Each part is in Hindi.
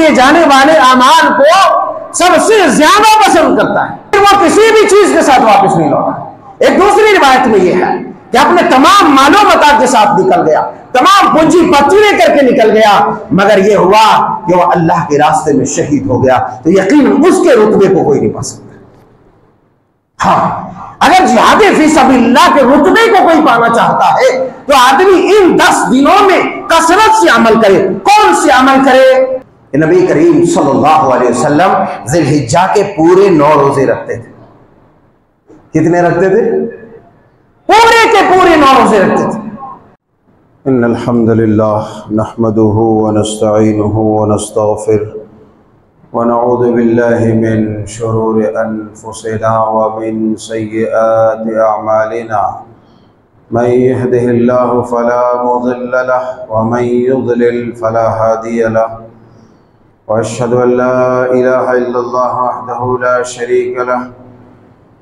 किए जाने वाले अमाल को सबसे ज्यादा पसंद करता है। वो किसी भी चीज के साथ वापस नहीं लौटा। एक दूसरी रिवायत में यह है कि अपने तमाम मालो मता के साथ निकल गया, तमाम पूंजीपति लेकर के निकल गया, मगर यह हुआ कि वह अल्लाह के रास्ते में शहीद हो गया। तो यकीनन उसके रुतबे को कोई नहीं पा सकता। हाँ, अगर जिहाद फी सबिलिल्लाह के रुतबे को कोई पाना चाहता है तो आदमी इन 10 दिनों में कसरत से अमल करे। कौन से अमल करे? नबी करीम सल्लल्लाहु अलैहि वसल्लम ज़िलहिज्जा के पूरे 9 रोजे रखते थे। कितने रखते थे? पूरे के पूरे 9 रोजे रखते थे। इन्नल हम्दुलिल्लाह नहमदुहु व नस्तईनुहु व नस्तगफिर व नऊज़ु बिल्लाहि मिन शुरूरि अनफुसिना व मिन सय्यिआति अअमालिना मन यहदिहिल्लाहु फला मुज़िल्ल लहु व मन युज़लिल फला हादिय लहु व अशहदु अन ला इलाहा इल्लल्लाह वहदहु ला शरीक लहु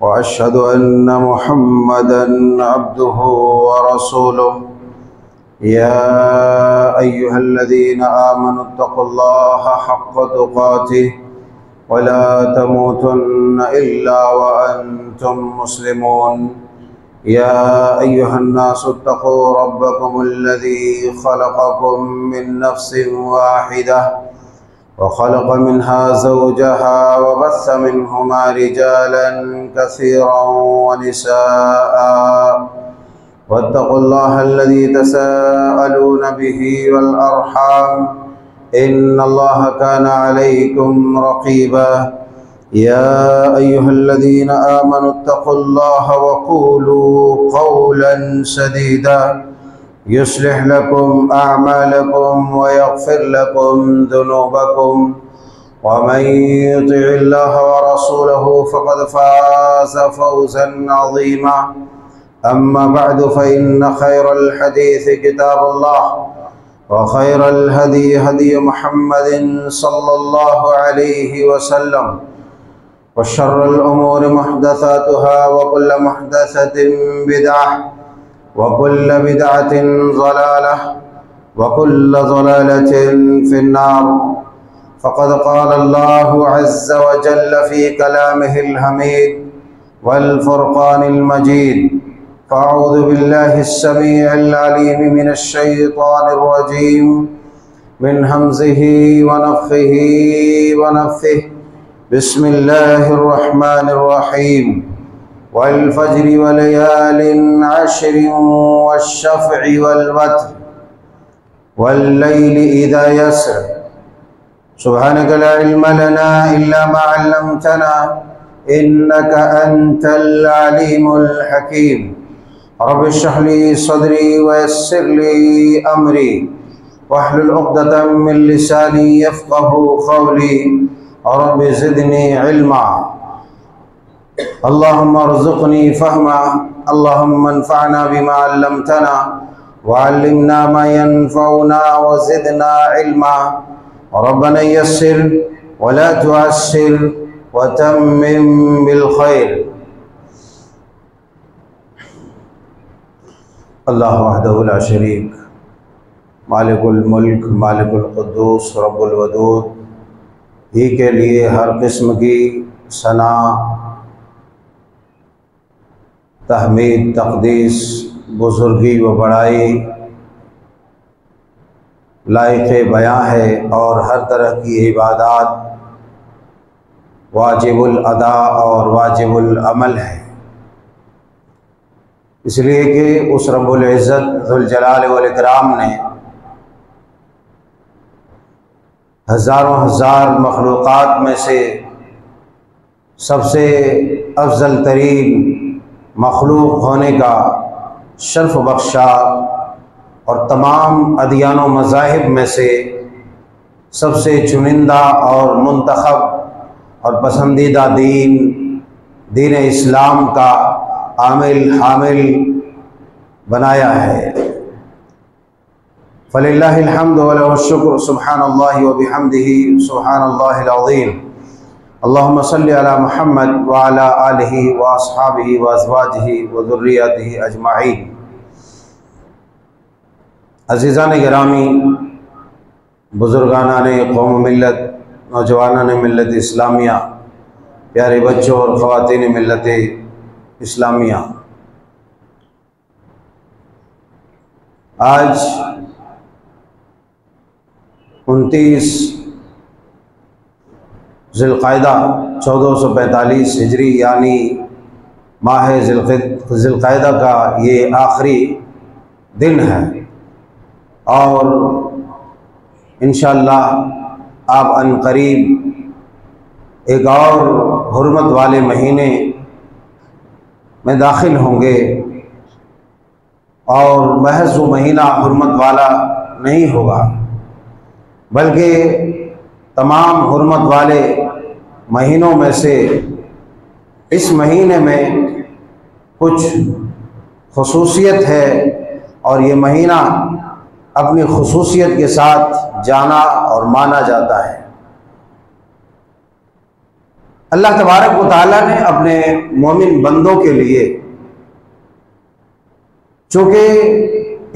व अशहदु अन्न मुहम्मदन अब्दुहु व रसूलुहु या अय्युहल्लज़ीना आमनुत्तक़ुल्लाहा हक़्क़ तुक़ातिह व ला तमूतुन्न इल्ला व अंतुम मुस्लिमून या अय्युहन्नासुत्तक़ू रब्बकुमुल्लज़ी ख़लक़कुम मिन नफ़्सिन वाहिदह व ख़लक़ मिन्हा ज़ौजहा व बस्स मिन्हुमा रिजालन कसीरन व निसाअ वत्तक़ुल्लाह अल्लज़ी तसाअलून बिही वल अर्हाम इन्नल्लाह काना अलैकुम रक़ीबा या अय्युहल्लज़ीना आमनुत्तक़ुल्लाह व क़ूलू क़ौलन सदीदा युस्लिह लकुम अअमालकुम व यग़फ़िर लकुम ज़ुनूबकुम व मन युतिइल्लाह व रसूलहु फ़क़द फ़ाज़ फ़ौज़न अज़ीमा। अम्मा बअदु फ़इन्न ख़ैरल हदीस किताबुल्लाह व ख़ैरल हदी हदी मुहम्मदिन सल्लल्लाहु अलैहि वसल्लम व शर्रल उमूरि मुहदसातुहा व कुल्लु मुहदसतिन बिदअह व कुल्लु बिदअतिन ज़लालह व कुल्लु ज़लालतिन फिन्नार। फ़क़द क़ाल अल्लाहु अज़्ज़ व जल्ल फ़ी कलामिहिल हमीद वल फ़ुरक़ानिल मजीद। फ़अऊज़ु बिल्लाहिस समीइल अलीम मिनश शैतानिर रजीम मिन हम्ज़िही व नफ़्ख़िही व नफ़्थिही। बिस्मिल्लाहिर रहमानिर रहीम। वल फ़ज्रि व लयालिन अश्रिन वश्शफ़्इ वल वत्र वल लैलि इज़ा यस्र। सुब्हानका ला इल्म लना इल्ला मा अल्लमतना इन्नका अंतल अलीमुल हकीम। रब्बि इश्रह ली सदरी व यस्सिर ली अमरी वहलुल उक़दतम मिन लिसानी यफ़क़हू क़ौली रब्बि ज़िदनी इल्मा। अल्लाहुम्मा अर्ज़ुक़नी फ़हमा अल्लाहुम्मा अन्फ़अना बिमा अल्लमतना व अल्लिमना मा यनफ़अुना व ज़िदना इल्मा। रब्बना यस्सिर व ला तुअस्सिर व तम्मिम बिल खैर। अल्लाह वहदहु ला शरीक मालिकुल मुल्क मालिकुल क़ुद्दूस रब्बुल वदूद ही के लिए हर किस्म की सना तहमीद तक़दीस बुज़ुर्गी व बड़ाई लायक़ बयां है और हर तरह की इबादत वाजिबुल अदा और वाजिबुल अमल है। इसलिए कि उस रब्बुल इज़्ज़त ज़ुल जलाल वल इकराम ने हज़ारों हज़ार मखलूक़ात में से सबसे अफजल तरीन मखलूक होने का शर्फ बख्शा और तमाम अदियान व मज़ाहिब में से सबसे चुनिंदा और मुंतखब और पसंदीदा दीन इस्लाम का आमिल हामिल बनाया है। फ़लिल्लाहिल हम्दु व लहुश शुक्र सुब्हानल्लाहि व बिहम्दिही सुब्हानल्लाहिल अज़ीम। अल्लाहुम्मा सल्लि अला मुहम्मद व अला आलिहि व अस्हाबिहि व अज़वाजिहि व ज़ुर्रिय्यतिहि अजमाईन। अज़ीज़ान गिरामी, बुजुर्गानाने कौम मिल्लत, नौजवानाने मिल्लत इस्लामिया, प्यारे बच्चों और ख़वातीन मिल्लत इस्लामिया, आज 29 ज़िलक़ायदा 1445 हिजरी यानी माह ज़िलक़ायदा का ये आखिरी दिन है और इंशाअल्लाह आप अनक़रीब एक और हुर्मत वाले महीने में दाखिल होंगे और महज वो महीना हुर्मत वाला नहीं होगा बल्कि तमाम हुर्मत वाले महीनों में से इस महीने में कुछ खुसूसियत है और ये महीना अपनी खुसूसियत के साथ जाना और माना जाता है। अल्लाह तबारक व तआला ने अपने मोमिन बंदों के लिए, चूँकि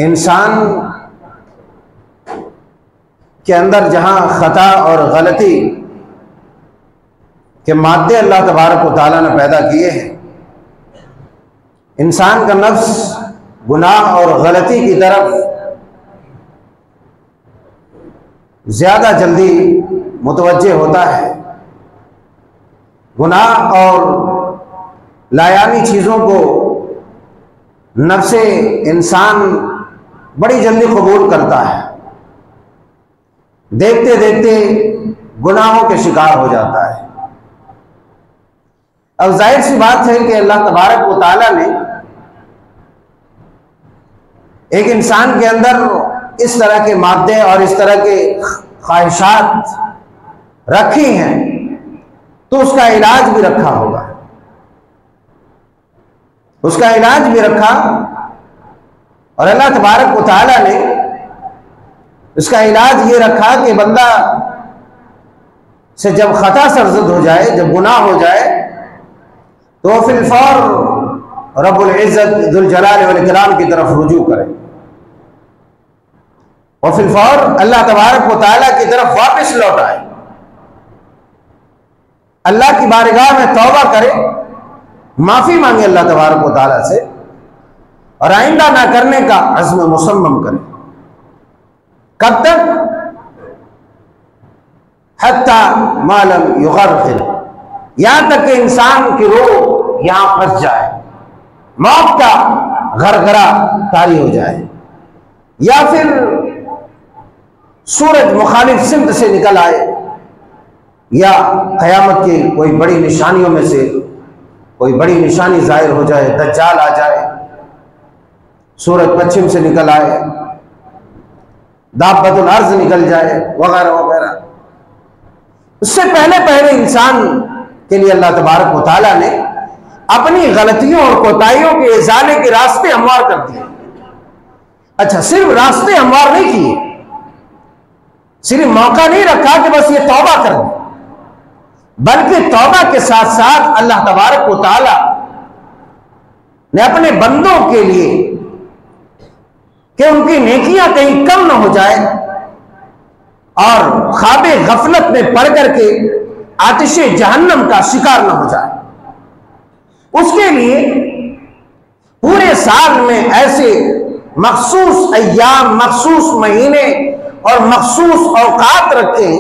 इंसान के अंदर जहाँ ख़ता और गलती के मादे अल्लाह तबारक व तआला ने पैदा किए हैं, इंसान का नफ्स गुनाह और गलती की तरफ ज़्यादा जल्दी मुतवज्जे होता है। गुनाह और लायानी चीज़ों को नफ्से इंसान बड़ी जल्दी कबूल करता है, देखते देखते गुनाहों के शिकार हो जाता है। अब जाहिर सी बात है कि अल्लाह तबारक व तआला ने एक इंसान के अंदर इस तरह के मादे और इस तरह के ख्वाहिशात रखी हैं तो उसका इलाज भी रखा होगा, उसका इलाज भी रखा। और अल्लाह तबारक व तआला ने इसका इलाज ये रखा कि बंदा से जब खता सरजद हो जाए, जब गुनाह हो जाए, तो फिल फौर रब्बुल इज़्ज़त जुल जलाल वल इकराम की तरफ रुजू करे और फिल फौर अल्लाह तबारक व तआला की तरफ वापस लौट आए, अल्लाह की बारगाह में तौबा करे, माफी मांगे अल्लाह तबारक व तआला से और आइंदा ना करने का अज़्म मुसम्मम करे। कब तक? हत्ता मालम युगर्क़िल, यहां तक कि इंसान की रूह यहां फंस जाए, मौत का गरगरा तारी हो जाए, या फिर सूरज मुखालिफ सिमत से निकल आए, या क़यामत की कोई बड़ी निशानियों में से कोई बड़ी निशानी जाहिर हो जाए, दज्जाल आ जाए, सूरज पश्चिम से निकल आए, दाब्बतुल अर्ज़ निकल जाए, वगैरह वगैरह। उससे पहले पहले इंसान के लिए अल्लाह तबारक व तआला ने अपनी गलतियों और कोताहियों के इज़ाले के रास्ते हमवार कर दिए। अच्छा, सिर्फ रास्ते हमवार नहीं किए, सिर्फ मौका नहीं रखा कि बस ये तौबा कर दे, बल्कि तौबा के साथ साथ अल्लाह तबारक व तआला ने अपने बंदों के लिए कि उनकी नेकियां कहीं कम न हो जाए और ख्वाबे गफलत में पड़ करके आतिशे जहन्नम का शिकार न हो जाए, उसके लिए पूरे साल में ऐसे मखसूस अय्याम, मखसूस महीने और मखसूस औकात रखे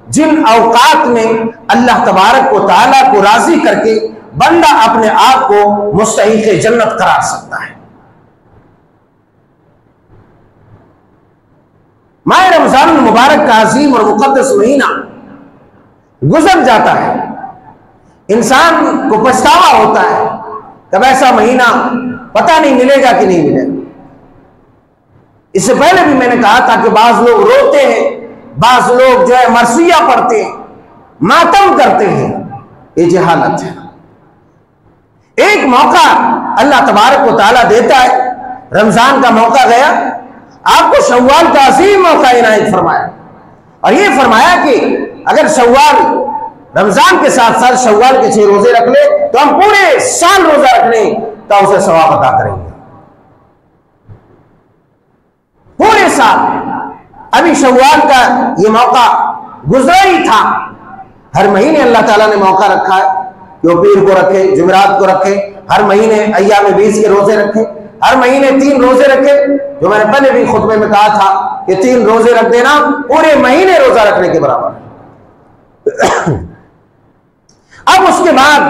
जिन औकात में अल्लाह तबारक व तआला को राजी करके बंदा अपने आप को मुस्तहिक़ जन्नत करार सकता है। माह रमजान मुबारक का अजीम और मुक़द्दस महीना गुजर जाता है, इंसान को पछतावा होता है, तब ऐसा महीना पता नहीं मिलेगा कि नहीं मिलेगा। इससे पहले भी मैंने कहा था कि बाज लोग रोते हैं, बाज लोग जो है मरसिया पढ़ते हैं, मातम करते हैं, ये जहालत है। एक मौका अल्लाह तबारक व तआला देता है, रमजान का मौका गया, आपको शव्वाल का अजीम मौका इनायत फरमाया और ये फरमाया कि अगर शव्वाल रमजान के साथ साथ शव्वाल के 6 रोजे रख ले तो हम पूरे साल रोजा रखने का उसे सवाब अता करेंगे, पूरे साल। अभी शव्वाल का ये मौका गुजरा ही था। हर महीने अल्लाह ताला ने मौका रखा है कि वो पीर को रखे, जुमेरात को रखे, हर महीने अय्याम 20 के रोजे रखे, हर महीने 3 रोजे रखे। जो मैंने पहले भी खुतबे में कहा था कि 3 रोजे रख देना पूरे महीने रोजा रखने के बराबर है। अब उसके बाद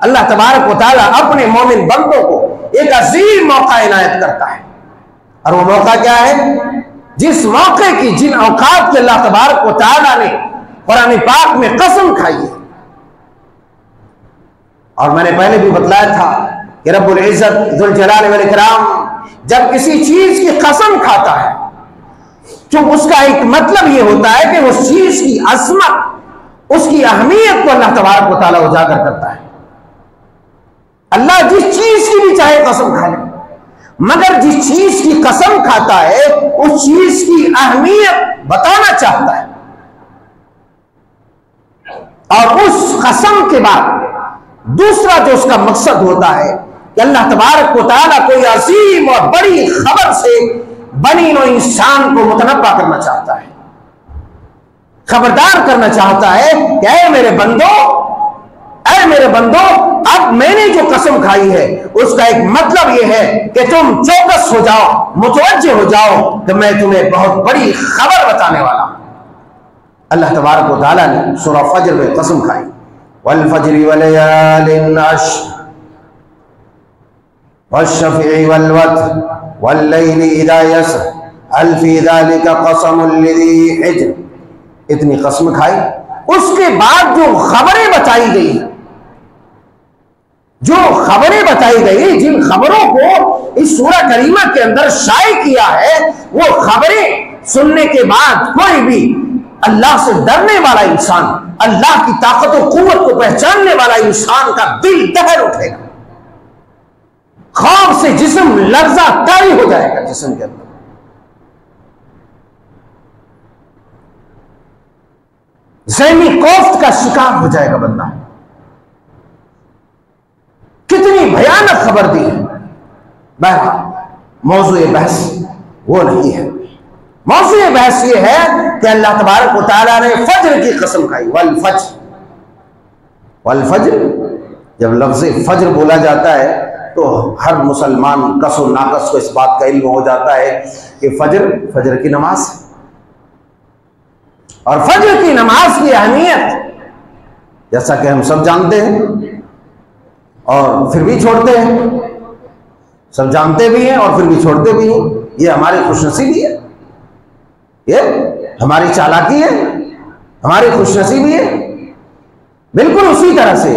अल्लाह तबारक व तआला अपने मोमिन बंदों को एक अजीम मौका इनायत करता है। और वो मौका क्या है? जिस मौके की, जिन औकात की अल्लाह तबारक व तआला ने कुरान पाक में कसम खाई है। और मैंने पहले भी बतलाया था कि रब्बुल इज्जत जुल जलाल वल इकराम जब किसी चीज की कसम खाता है तो उसका एक मतलब यह होता है कि उस चीज की अजमत, उसकी अहमियत को अल्लाह तबारक व तआला उजागर करता है। अल्लाह जिस चीज की भी चाहे कसम खा ले, मगर जिस चीज की कसम खाता है उस चीज की अहमियत बताना चाहता है। और उस कसम के बाद दूसरा जो उसका मकसद होता है कि अल्लाह तबारक व तआला कोई अजीम और बड़ी खबर से बनी नो इंसान को मुतनब्बा करना चाहता है, खबरदार करना चाहता है कि ऐ मेरे बंदो, ऐ मेरे बंदो, अब मैंने जो कसम खाई है उसका एक मतलब यह है कि तुम चौकस हो जाओ, मुतवज्जे हो जाओ कि मैं तुम्हें बहुत बड़ी खबर बताने वाला हूं। अल्लाह तबारक व तआला ने सूरा फज्र में कसम खाई, वल फज्रि वलयालिन अश्र वश्शफ़ी वल वत्र वल्लैलि इज़ा यसर हल फी ज़ालिका क़समुल लिज़ी हिज्र। इतनी कसम खाई, उसके बाद जो खबरें बताई गई, जो खबरें बताई गई, जिन खबरों को इस सूरा करीमा के अंदर शाये किया है, वो खबरें सुनने के बाद कोई भी अल्लाह से डरने वाला इंसान, अल्लाह की ताकत और कुव्वत को पहचानने वाला इंसान का दिल दहल उठेगा, खौफ से जिस्म लर्जा तारी हो जाएगा, जिस्म के अंदर ज़हनी कोफ्त का शिकार हो जाएगा बंदा। कितनी भयानक खबर दी है। बहरहाल मौज़ूए बहस वो नहीं है। मौज़ूए बहस ये है कि अल्लाह तबारक व तआला ने फज्र की कसम खाई, वल फज्र। वल फज्र, जब लफ्ज़ फज्र बोला जाता है तो हर मुसलमान कसो नाकस को इस बात का इल्म हो जाता है कि फज्र की नमाज है। और फज्र की नमाज की अहमियत जैसा कि हम सब जानते हैं और फिर भी छोड़ते हैं, सब जानते भी हैं और फिर भी छोड़ते भी हैं। ये हमारी खुशनसीबी है, ये हमारी चालाकी है, हमारी खुशनसीबी है। बिल्कुल उसी तरह से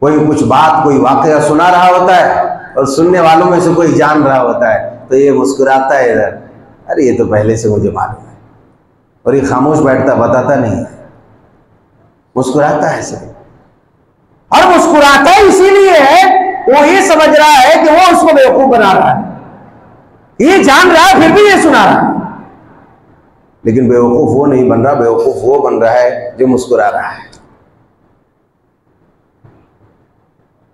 कोई कुछ बात, कोई वाकया सुना रहा होता है और सुनने वालों में से कोई जान रहा होता है तो ये मुस्कुराता है इधर, अरे ये तो पहले से मुझे मालूम है, और ये खामोश बैठता, बताता नहीं है, मुस्कुराता है सिर्फ। और मुस्कुराता इसीलिए है, वो ये समझ रहा है कि वो उसको बेवकूफ बना रहा है, ये जान रहा है फिर भी ये सुना रहा है। लेकिन बेवकूफ वो नहीं बन रहा, बेवकूफ वो बन रहा है जो मुस्कुरा रहा है।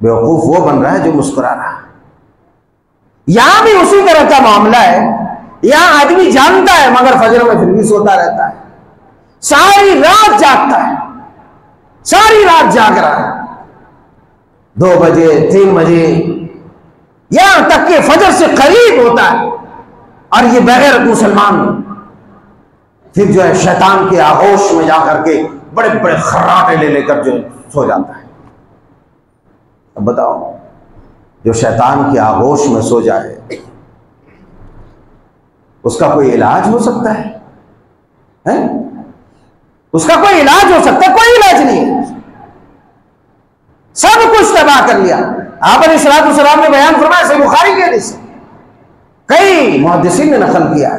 बेवकूफ वो बन रहा है जो मुस्कुरा रहा है। यहां भी उसी तरह का मामला है। यहां आदमी जानता है मगर फजर में फिर भी सोता रहता है, सारी रात जागता है, सारी रात जाग रहा है, 2 बजे 3 बजे, यहां तक कि फजर से करीब होता है। और ये बगैरत मुसलमान फिर जो है शैतान के आगोश में जाकर के बड़े बड़े खर्राटे ले लेकर जो सो जाता है। अब बताओ, जो शैतान के आगोश में सो जाए उसका कोई इलाज हो सकता है? उसका कोई इलाज हो सकता है? कोई इलाज नहीं है, सब कुछ तबाह कर लिया। आप अलैहिस्सलाम ने बयान फरमाया, सही बुखारी के हदीस, कई मुहद्दिसीन ने नकल किया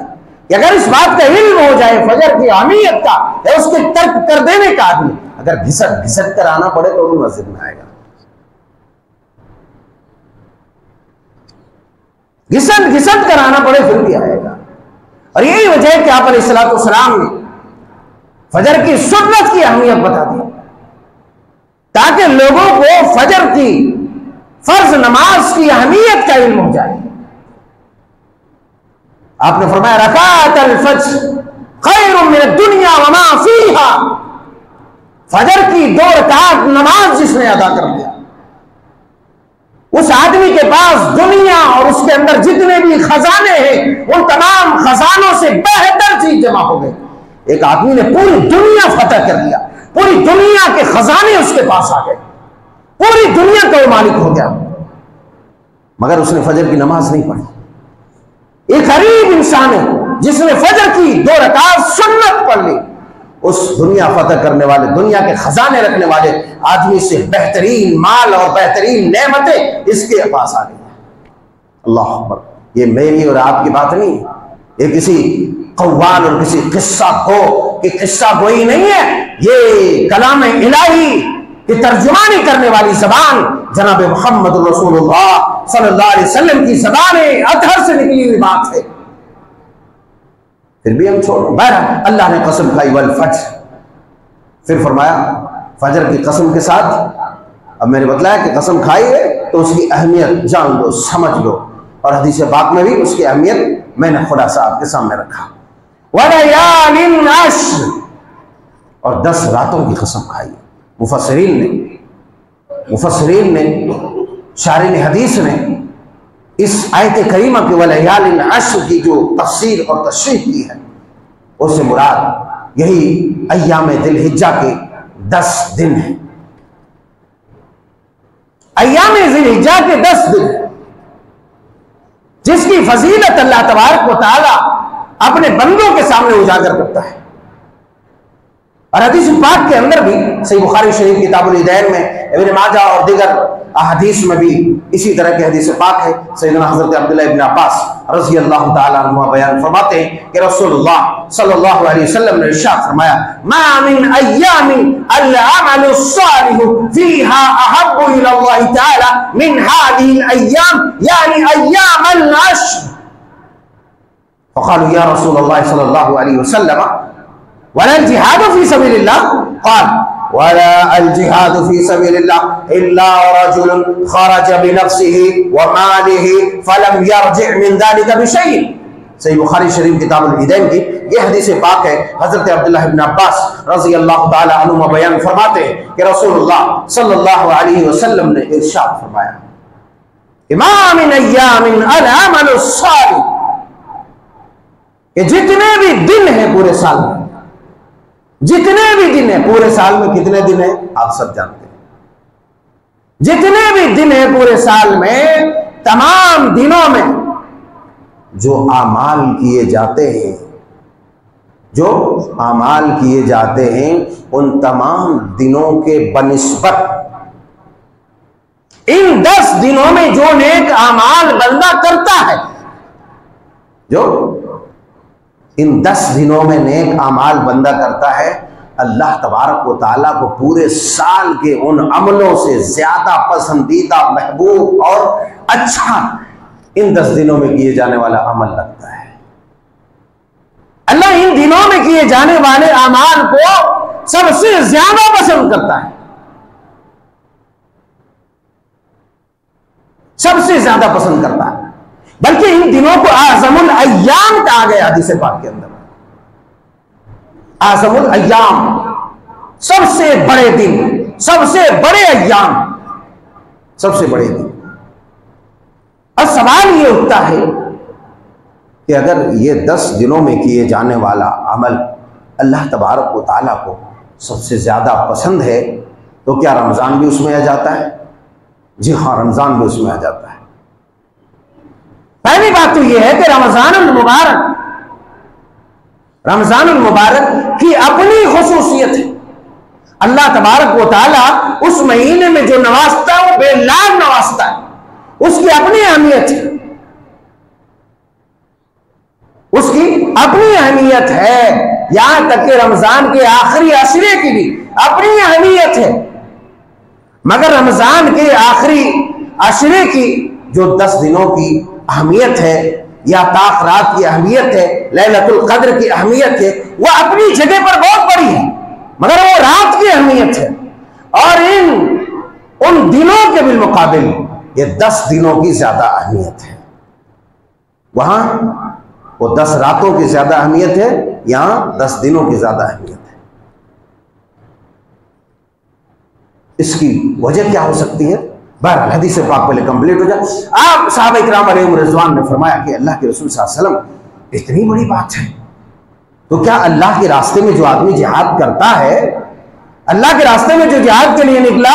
कि अगर इस बात का इल्म हो जाए फजर की अहमियत का, या उसके तर्क कर देने का आदमी अगर घिसट घिसट कर आना पड़े तो भी मस्जिद में आएगा, घिसट घिसट कर आना पड़े फिर भी आएगा। और यही वजह है कि आप अलैहिस्सलाम ने फजर की सुन्नत की अहमियत बता दी, ताकि लोगों को फजर की फर्ज नमाज की अहमियत का इल्म हो जाए। आपने फरमाया रकाअतल फज्र खैरुम मिनद दुनिया व मा फीहा, फजर की 2 रकात नमाज जिसने अदा कर लिया, उस आदमी के पास दुनिया और उसके अंदर जितने भी खजाने हैं उन तमाम खजानों से बेहतर चीज जमा हो गई। एक आदमी ने पूरी दुनिया फतह कर लिया, पूरी दुनिया के खजाने उसके पास आ गए, पूरी दुनिया का वो मालिक हो गया, मगर उसने फजर की नमाज नहीं पढ़ी। एक गरीब इंसान है जिसने फजर की 2 रकात सुन्नत पढ़ ली, उस दुनिया फतह करने वाले, दुनिया के खजाने रखने वाले आदमी से बेहतरीन माल और बेहतरीन नेमतें इसके पास आ गई। अल्लाह अकबर। ये मेरी और आपकी बात नहीं, ये किसी कव्वाल और किसी किस्सा को कि किस्सा कोई नहीं है, ये कलाम इलाही की तर्जुमानी करने वाली जबान जनाब मोहम्मद रसूलुल्लाह सल्लल्लाहु अलैहि वसल्लम की जबान अतहर से निकली हुई बात है, फिर भी हम छोड़ो। बहरहाल अल्लाह ने कसम खाई वल फज्र, फिर फरमाया फजर की कसम के साथ। अब मैंने बताया कि कसम खाई है तो उसकी अहमियत जान लो, समझ लो, और हदीस पाक में भी उसकी अहमियत मैंने खुलासा आपके सामने रखा। वलयालिन अश्र, और 10 रातों की कसम खाई। मुफस्सिरीन ने शारिन हदीस ने इस आयत करीमा के वलयालिन अश्र की जो तफसीर और तशरीह की है, उससे मुराद यही अय्याम दिलहिज्जा के 10 दिन है। अय्याम दिलहिज्जा के 10 दिन जिसकी फजीलत अल्लाह तबारक व तआला अपने बंदों के सामने उजागर करता है। और हदीस पाक के अंदर भी सही बुखारी शरीफ किताबुल ईदैन में, इब्न माजा और दीगर अहदीस में भी इसी तरह के हदीस पाक है। सैयदना हज़रत अब्दुल्लाह इब्न अब्बास रज़ी अल्लाह तआला अन्हुमा बयान फरमाते हैं कि रसूलुल्लाह सल्लल्लाहु अलैहि वसल्लम ने इरशाद फरमाया, मा मिन अय्यामिन अल अमलु सालिहु फीहा अहब्बु इलल्लाहि तआला मिन हादिहिल अय्याम यानी अय्यामुल अश्र। फ़क़ालू या रसूलल्लाह सल्लल्लाहु अलैहि वसल्लम वलल जिहादु फी सबीलिल्लाह, क़ाल वला अल जिहादु फी सबीलिल्लाह इल्ला रजुलन खरज बिनफ्सिही व मालिही फलम यरजि मिन ज़ालिका बिशैइन। सही बुखारी शरीफ किताबुल ईदैन की ये हदीस पाक है। हजरत अब्दुल्लाह इब्न अब्बास रज़ी अल्लाह तआला अन्हुमा बयान फरमाते हैं कि रसूलुल्लाह सल्लल्लाहु अलैहि वसल्लम ने इरशाद फरमाया, मा मिन अय्यामिन अल अमलु सालिह, कि जितने भी दिन हैं पूरे साल में, जितने भी दिन है पूरे साल में, कितने दिन है आप सब जानते हैं, जितने भी दिन है पूरे साल में, तमाम दिनों में जो आमाल किए जाते हैं, जो आमाल किए जाते हैं, उन तमाम दिनों के बनिस्बत इन 10 दिनों में जो नेक आमाल बंदा करता है, जो इन 10 दिनों में नेक आमाल बंदा करता है, अल्लाह तबारक व तआला को पूरे साल के उन अमलों से ज्यादा पसंदीदा, महबूब और अच्छा इन 10 दिनों में किए जाने वाला अमल लगता है। अल्लाह इन दिनों में किए जाने वाले अमाल को सबसे ज्यादा पसंद करता है, सबसे ज्यादा पसंद करता है। बल्कि इन दिनों को आज़मुल अय्याम कहा गया हदीस पाक के अंदर। आज़मुल अय्याम, सबसे बड़े दिन, सबसे बड़े अय्याम, सबसे बड़े दिन। अब सवाल ये उठता है कि अगर ये 10 दिनों में किए जाने वाला अमल अल्लाह तबारक व तआला को सबसे ज्यादा पसंद है, तो क्या रमजान भी उसमें आ जाता है? जी हाँ, रमजान भी उसमें आ जाता है। पहली बात तो यह है कि रमजानुल मुबारक की अपनी खुसूसियत है। अल्लाह तबारक व तआला उस महीने में जो नवाजता है वो बेलाग नवाजता है, उसकी अपनी अहमियत है, उसकी अपनी अहमियत है। यहां तक कि रमजान के आखिरी अशरे की भी अपनी अहमियत है। मगर रमजान के आखिरी अशरे की जो 10 दिनों की अहमियत है, या ताक रात की अहमियत है, लैलतुल कद्र की अहमियत है, वह अपनी जगह पर बहुत बड़ी है, मगर वो रात की अहमियत है। और उन दिनों के बिलमुकाबिल ये 10 दिनों की ज्यादा अहमियत है। वहां वो 10 रातों की ज्यादा अहमियत है, यहां 10 दिनों की ज्यादा अहमियत है। इसकी वजह क्या हो सकती है? बहरहाल हदीस पाक पहले कंप्लीट हो जाए। आप साहब इकराम अलैहिम रिज़वान ने फरमाया कि अल्लाह के रसूल सल्लल्लाहु अलैहि वसल्लम इतनी बड़ी बात है, तो क्या अल्लाह के रास्ते में जो आदमी जिहाद करता है, अल्लाह के रास्ते में जो जिहाद के लिए निकला,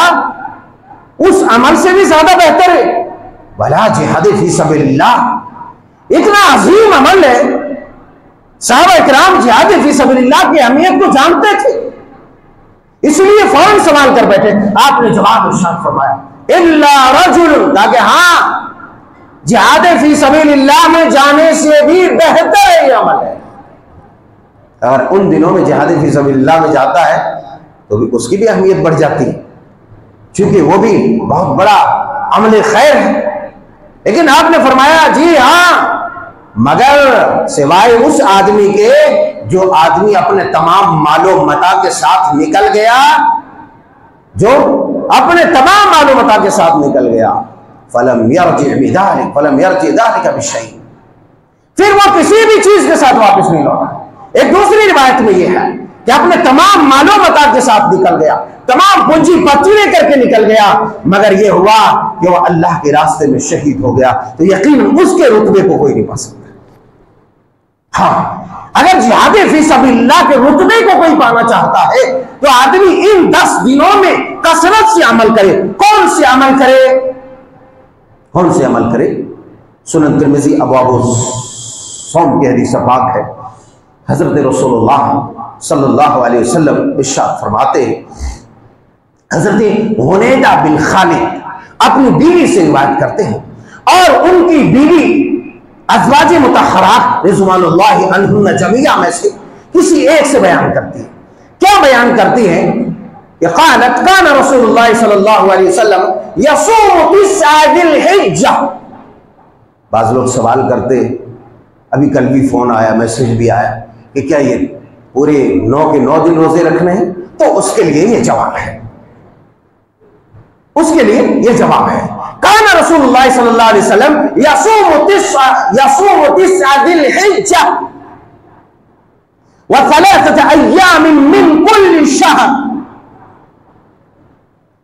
उस अमल से भी ज्यादा बेहतर है? भला जिहाद फी सबीलिल्लाह इतना अजीम अमल है। साहबा इकराम जिहाद फी सबीलिल्लाह की अहमियत को जानते थे, इसलिए फौरन सवाल कर बैठे। आपने जवाब इरशाद फरमाया इल्ला रजुल, ताकि हाँ जिहाद फी सबीलिल्लाह में जाने से भी बेहतर है ये अमल है। अगर उन दिनों में जिहाद फी सबीलिल्लाह में जाता है तो भी उसकी भी अहमियत बढ़ जाती है, क्योंकि वो भी बहुत बड़ा अमल खैर है। लेकिन आपने फरमाया जी हाँ, मगर सिवाय उस आदमी के जो आदमी अपने तमाम मालो मता के साथ निकल गया, जो अपने तमाम मालो मता के साथ निकल गया, फलम यरजि ज़ालिका बिशै, फिर वो किसी भी चीज के साथ वापस नहीं लौटा। एक दूसरी रिवायत में यह है कि अपने तमाम मालो मता के साथ निकल गया, तमाम पूंजी पत्ती लेकर के निकल गया, मगर यह हुआ कि वह अल्लाह के रास्ते में शहीद हो गया, तो यकीनन उसके रुतबे को कोई नहीं पा सकता। हाँ, अगर जिहाद फी सबीलिल्लाह के रुतबे को कोई पाना चाहता है तो आदमी इन 10 दिनों में कसरत से अमल करे। कौन से अमल करे? कौन से अमल करे? सुनन तिरमिज़ी अबवाब सौम की हदीस पाक है। हजरत रसूलुल्लाह सल्लल्लाहु अलैहि वसल्लम इरशाद फरमाते हैं, हजरत हुनैदा बिन खालिद अपनी बीवी से रिवायत करते हैं, और उनकी बीवी अज़वाज मुतहहरात रिज़वानुल्लाहि अन्हुन्ना जमीआ में से किसी एक से बयान करती है। क्या बयान करती है? क़ालत कान रसूलुल्लाह सल्लल्लाहु अलैहि वसल्लम यसूमु तिस्अ ज़िलहिज्जा। बाज़ लोग सवाल करते, अभी कल भी फोन आया, मैसेज भी आया कि क्या ये पूरे 9 के 9 दिन रोजे रखने हैं? तो उसके लिए ये जवाब है, उसके लिए ये जवाब है। काना रसूलुल्लाह सल्लल्लाहु अलैहि वसल्लम यसूमु तिस्अ ज़िलहिज्जा व सलासत अय्याम मिन कुल्ल शहर।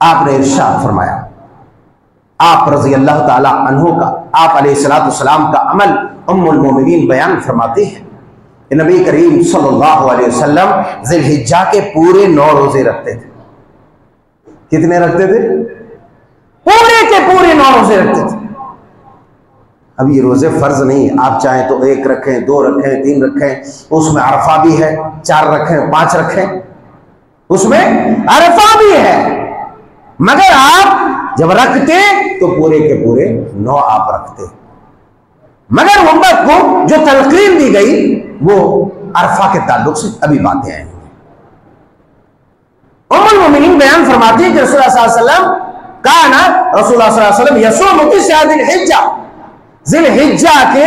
आपने इरशाद फरमाया, आप रज़ी अल्लाह ताला अन्हु का, आप अलैहिस्सलातु वस्सलाम का अमल उम्मुल मोमिनीन बयान फरमाते हैं कि नबी करीम सल्लल्लाहु अलैहि वसल्लम ज़िलहिज्जा के पूरे 9 रोजे रखते थे। कितने रखते थे? पूरे के पूरे 9 रोजे रखते थे। अब ये रोजे फर्ज नहीं, आप चाहें तो 1 रखें, 2 रखें, 3 रखें, उसमें अरफा भी है, 4 रखें, 5 रखें, उसमें अरफा भी है, मगर आप जब रखते तो पूरे के पूरे 9 आप रखते। मगर उम्मत को जो तलकीन दी गई वो अरफा के ताल्लुक से अभी बातें आई। उम्मुल मोमिनीन बयान फरमाती है कि रसूलुल्लाह सल्लल्लाहु अलैहि वसल्लम काना रसूलुल्लाह सल्लल्लाहु अलैहि वसल्लम यसूमु तिस्अ ज़िलहिज्जा, ज़िलहिज्जा के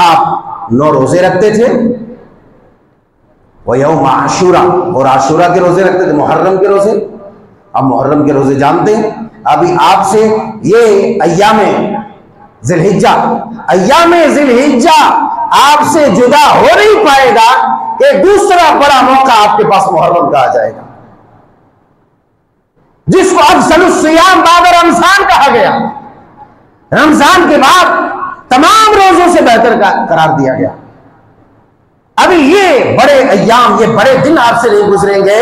आप 9 रोजे रखते थे, व यौम आशूरा, और आशूरा के रोजे रखते थे, मुहर्रम के रोजे। अब मुहर्रम के रोजे जानते हैं, अभी आपसे ये अय्यामे ज़िलहिज्जा, अय्यामे ज़िलहिज्जा आपसे जुदा हो नहीं पाएगा कि दूसरा बड़ा मौका आपके पास मुहर्रम का आ जाएगा, जिसको अफ़ज़लुस सियाम बाद रमजान कहा गया। रमजान के बाद तमाम रोजों से बेहतर करार दिया गया। अभी ये बड़े अय्याम, ये बड़े दिन आपसे नहीं गुजरेंगे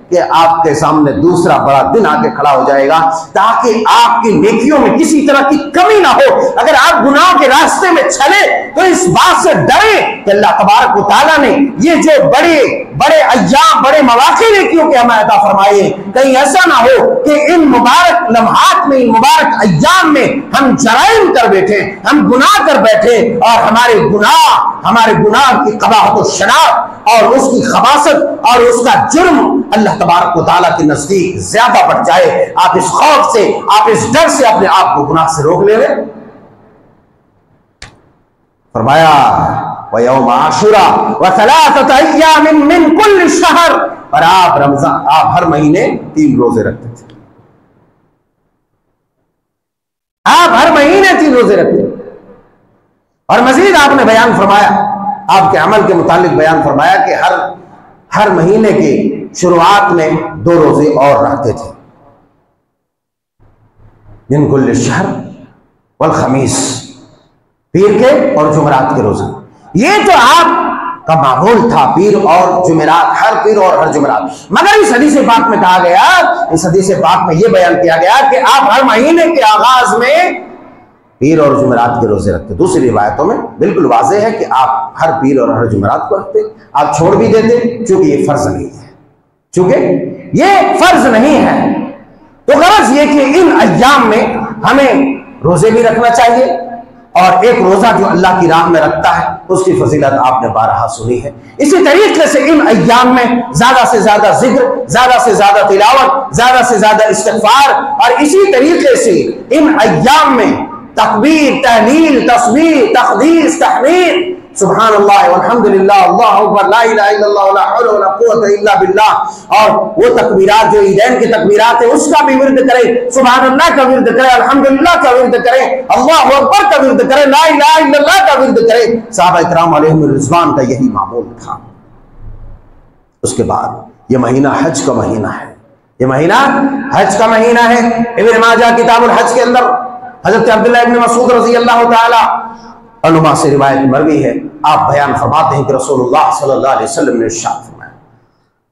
कि आपके सामने दूसरा बड़ा दिन आके खड़ा हो जाएगा, ताकि आपकी नेकियों में किसी तरह की कमी ना हो। अगर आप गुनाहों के रास्ते में चले तो इस बात से डरे कि अल्लाह तबारक व तआला ने ये जो बड़े बड़े अय्याम, बड़े मौके नेकियों के हमें अता फरमाए, कहीं ऐसा ना हो कि इन मुबारक लम्हात में, इन मुबारक अय्याम में हम जराइम कर बैठे, हम गुनाह कर बैठे, और हमारे गुनाह की कबाहत व शनाख्त और उसकी खबासत और उसका जुर्म अल्लाह तबारक व तआला के नजदीक ज्यादा बढ़ जाए। आप इस खौफ से, आप इस डर से अपने आप को गुनाह से रोक ले। फरमाया व यौम आशूरा व सलासत अय्याम मिन कुल्ल शहर, और आप रमजान, आप हर महीने 3 रोजे रखते थे। आप हर महीने 3 रोजे रखते। और मजीद आपने बयान फरमाया आपके अमल के मुतालिक बयान फरमाया कि हर महीने की शुरुआत में 2 रोजे और रखते थे, मिन कुल्ल शहर वल खमीस, पीर के और जुमरात के रोजे। ये तो आपका माहौल था, पीर और जुमेरात, हर पीर और हर जुमेरात। मगर इस हदीस पाक में कहा गया, इस हदीस पाक में यह बयान किया गया कि आप हर महीने के आगाज में पीर और जुमेरात के रोजे रखते। दूसरी रिवायतों में बिल्कुल वाज़ेह है कि आप हर पीर और हर जुमेरात को रखते, आप छोड़ भी देते चूंकि ये फर्ज नहीं है, चूंकि ये फर्ज नहीं है। तो गरज ये कि इन अय्याम में हमें रोजे भी रखना चाहिए, और एक रोजा जो अल्लाह की राह में रखता है उसकी फजीलत आपने बारहा सुनी है। इसी तरीके से इन अय्याम में ज्यादा से ज्यादा जिक्र, ज्यादा से ज्यादा तिलावत, ज्यादा से ज्यादा इस्तिग़फ़ार, और इसी तरीके से इन अय्याम में तकबीर, तहलील, तस्बीह, तक़दीस, तहमीद, सुभान अल्लाह वल्हम्दुलिल्लाह, अल्लाहु अकबर, ला इलाहा इल्लल्लाह, ला हौला वला कुव्वता इल्ला बिल्लाह, और वो तकबीरात जो ईदैन की तकबीरात है उसका भी विर्द करें, सुभान अल्लाह का विर्द करें, अल्हम्दुलिल्लाह का विर्द करें, अल्लाहु अकबर का विर्द करें, ला इलाहा इल्लल्लाह का विर्द करें। सहाबा इकराम अलैहिम रिज़वान का यही मामूल था। उसके बाद ये महीना हज का महीना है, ये महीना हज का महीना है। इब्न माजा किताबुल हज के अंदर हजरत अब्दुल्लाह इब्न मसूद रज़ी अल्लाह ताला अनुमा से रिवायत मरवी है, आप बयान फरमाते हैं कि रसूलुल्लाह सल्लल्लाहु अलैहि वसल्लम ने इरशाद फरमाया,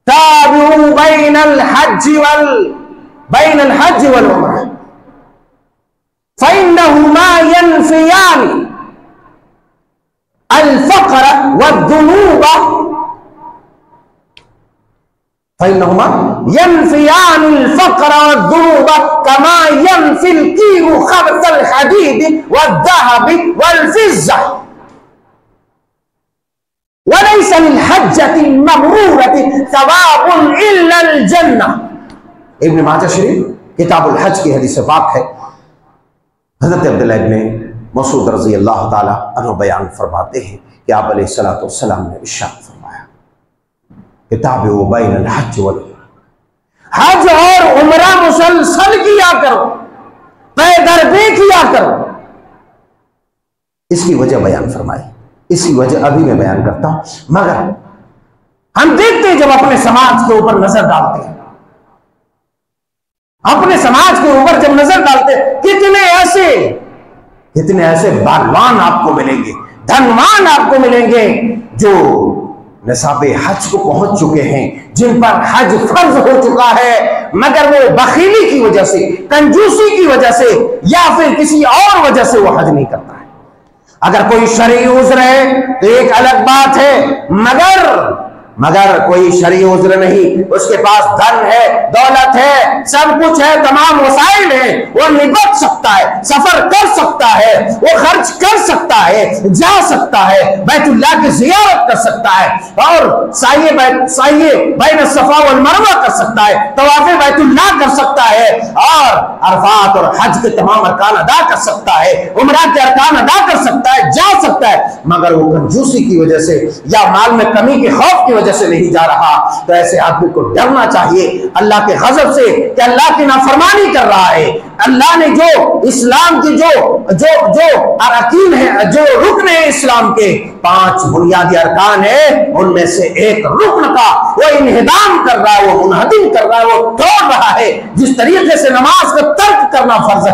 ताबिउ बैनल हज वल उम्रा फइन्नहुमा यनफियान अल फ़क़्र वद्दुनूब, फइन्नहुमा यनफियान अल फ़क़्र वद्दुनूब कमा यनफिल कीरु खबतल हदीद वद्दहब वल्फिज़्ज़ा वलैसा लिल हज्जति मबरूरति सवाबुन इल्ला अल जन्नह। इब्न माजा शरीफ किताबुल हज की हदीस पाक है। हज़रत अब्दुल्लाह इब्न मसूद रज़ी अल्लाह ताला अन्हु बयान फरमाते हैं कि आप अलैहिस्सलातु वस्सलाम ने इरशाद फरमाया, किताबु बैनल हज वल उम्रा, हज और उम्रा मुसलसल किया करो, पैदरबे किया करो। इसकी वजह बयान फरमाई, इसकी वजह अभी मैं बयान करता हूं। मगर हम देखते हैं जब अपने समाज के ऊपर नजर डालते हैं, अपने समाज के ऊपर जब नजर डालते हैं, कितने ऐसे बालवान आपको मिलेंगे, धनवान आपको मिलेंगे जो निसाबे हज को पहुंच चुके हैं, जिन पर हज फर्ज हो चुका है, मगर वो बखीली की वजह से, कंजूसी की वजह से, या फिर किसी और वजह से वो हज नहीं करता है। अगर कोई शरई उज़्र है तो एक अलग बात है, मगर कोई शरई उज़्र नहीं, उसके पास धन है, दौलत है, सब कुछ है, तमाम वसाइल है, वो निपट सकता है, सफर कर सकता है, वो खर्च कर सकता है, जा सकता है, बैतुल्लाह की ज़ियारत कर सकता है, और साइये बैन सफा वल मरवा कर सकता है, तवाफ़े बैतुल्लाह कर सकता है, और अरफात और हज के तमाम अरकान अदा कर सकता है, उम्रा के अरकान अदा कर सकता है, जा सकता है, मगर वो कंजूसी की वजह से या माल में कमी के खौफ की वजह से नहीं जा रहा। तो ऐसे आदमी को डरना चाहिए अल्लाह के गज़ब से कि अल्लाह की नाफरमानी कर रहा है। अल्लाह ने जो इस्लाम की जो अरकान है, जो रुकन है इस्लाम के, 5 बुनियादी अरकान है, उनमें से एक रुकन का वो इन्हिदाम कर रहा है, वो मुनहदिम कर रहा है, वो तोड़ रहा है। जिस तरीके से नमाज का तर्क करना फर्ज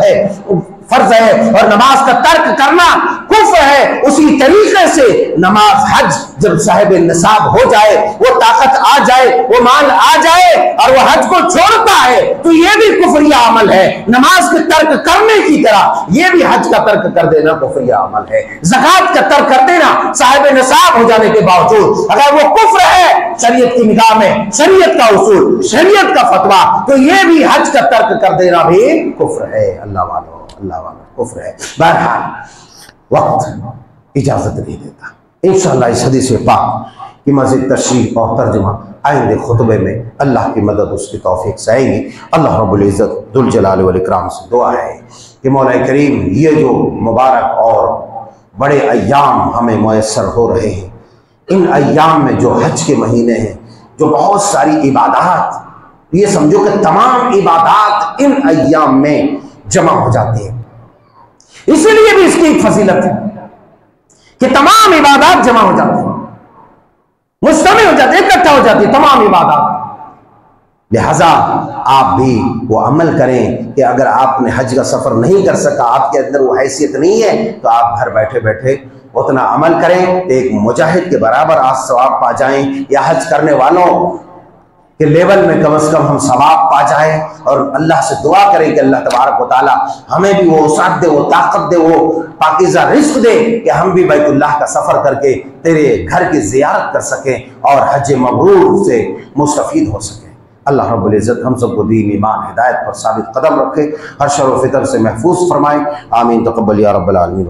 है और नमाज का तर्क करना कुफ्र है, उसी तरीके से नमाज, हज जब साहिब निसाब हो जाए, वो ताकत आ जाए, वो माल आ जाए और वो हज को छोड़ता है, तो ये भी कुफ्रिया अमल है। नमाज के तर्क करने की तरह ये भी हज का तर्क कर देना कुफ्रिया अमल है। ज़कात का तर्क कर देना साहिब निसाब हो जाने के बावजूद, अगर वो कुफ्र है शरीयत की निगाह में, शरीयत का उसूल, शरीयत का फतवा, तो ये भी हज का तर्क कर देना भी कुफ्र है। अल्लाह वालों कुफ्र है। बहरहाल वक्त इजाजत नहीं देता। इंशाअल्लाह इस हदीस पाक की मज़ीद तशरीह और तर्जुमा आइंदे खुतबे में अल्लाह की मदद, उसकी तौफीक से आएंगी। अल्लाह रब्बुल इज़्ज़त दुल जलाल वल इकराम से दुआ है कि मौला करीम ये जो मुबारक और बड़े अय्याम हमें मुयस्सर हो रहे हैं, इन अय्याम में जो हज के महीने हैं, जो बहुत सारी इबादात, ये समझो कि तमाम इबादात इन अय्याम में जमा हो जाती है। इसीलिए भी इसकी एक फजीलत है कि तमाम इबादत जमा हो जाती है। मुस्तमिल हो जाती है, इकट्ठा हो जाती है तमाम इबादत। लिहाजा आप भी वो अमल करें कि अगर आपने हज का सफर नहीं कर सका, आपके अंदर वो हैसियत नहीं है, तो आप घर बैठे बैठे उतना अमल करें, एक मुजाहिद के बराबर आप सवाब पा जाएं, या हज करने वालों के लेवल में कम से कम हम सवाब पा जाएं। और अल्लाह से दुआ करें कि अल्लाह तबारक व तआला हमें भी वो वसाअत दे, वो ताकत दे, वो पाकीज़ा रिज़्क़ दे कि हम भी बैतुल्लाह का सफर करके तेरे घर की ज़ियारत कर सकें और हज मबरूर से मुस्तफ़ीद हो सकें। अल्लाह रब्बुल इज़्ज़त हम सबको दीन, ईमान, हिदायत पर साबित कदम रखे, हर शर व फितर से महफूज फरमाए। आमीन। तक़ब्बल या रब्बल आलमीन।